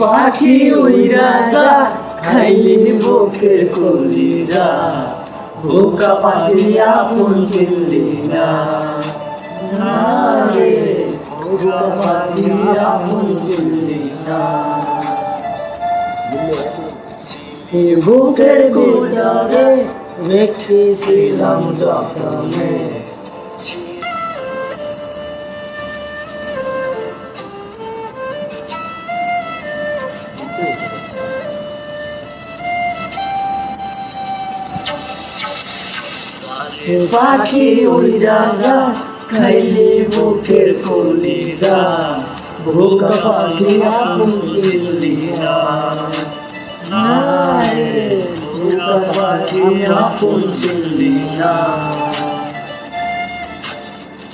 পাখি উইরা যা খাইলি বুকের কলিজা বোকা পাখি আপন চিনলি না রে বোকা পাখি আপন চিনলি না বুকের ভিতরে রেখেছিলাম যতনে পাখি উইরা যা খাইলি বুকের কলিজা বোকা পাখি আপন চিনলি না বোকা পাখি আপন চিনলি না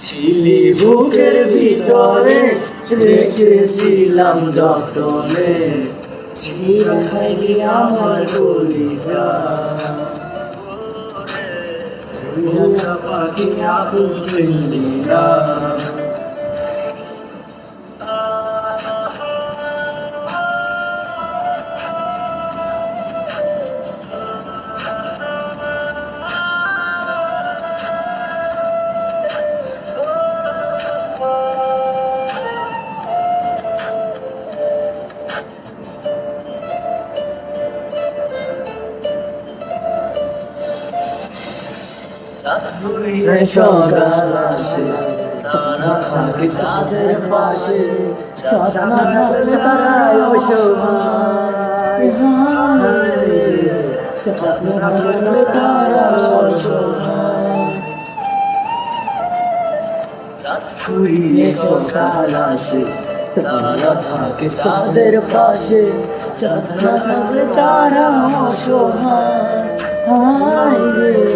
ছিলি বুকের ভিতরে রেখেছিলাম যতনে ছিঁড়ে খাইলি আমার কলিজা বোকা পাখি আপন চিনলি না সকাল আসে তারা থাকে চাঁদের পাশে চাঁদ না থাকলে তারাই অসহায় চাঁদ না থাকলে তারা অসহায় ফুরিয়ে সকাল আসে তারা থাকে চাঁদের পাশে চাঁদ না থাকলে তারা অসহায় রে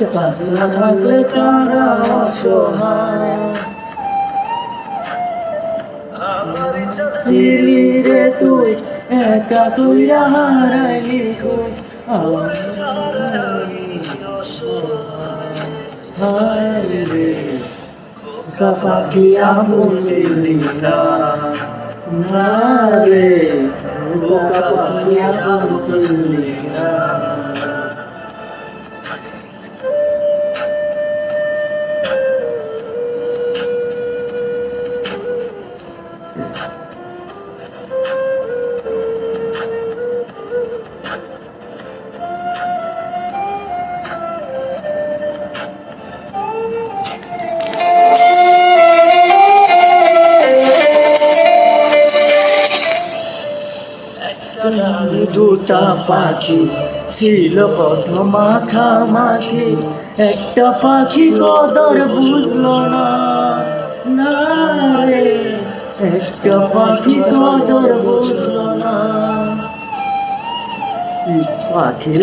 চাঁদ না থাকলে তারা অসহায় ছিলি রে তুই একা তুই হারাইলি কই হায় রে বোকা পাখি আপন চিনলি না রে বোকা পাখি আপন চিনলি না দুটা পাখি ছিল কত মাখামাখি একটা পাখি কদর বুঝলো না রে একটা পাখি কদর বুঝলো না পাখির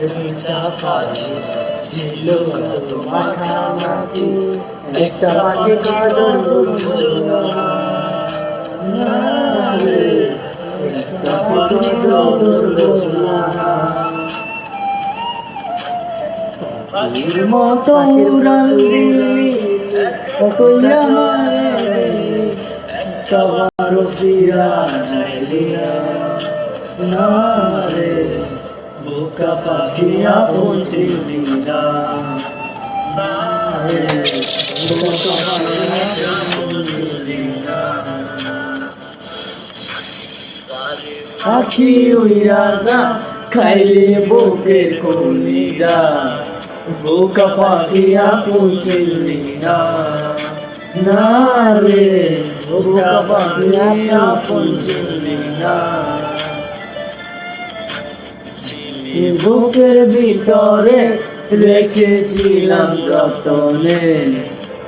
দুটা পাখি ছিল কত মাখামাখি একটা পাখি কদর বুঝলো না রে পাখির মতো উড়ালি একবারও ফিরা চাইলি না রে বোকা পাখি আপন চিনলি না রে বোকা পাখি আপন চিনলি না পাখি উইরা যা খাইলি বুকের কলিজা বোকা পাখি আপন চিনলি না রে বোকা পাখি আপন চিনলি না বুকের ভিতরে রেখেছিলাম যতনে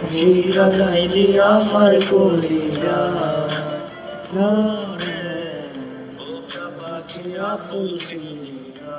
ছিঁড়ে খাইলি আমার কলিজা না রে বোকা পাখি আপন চিনলি না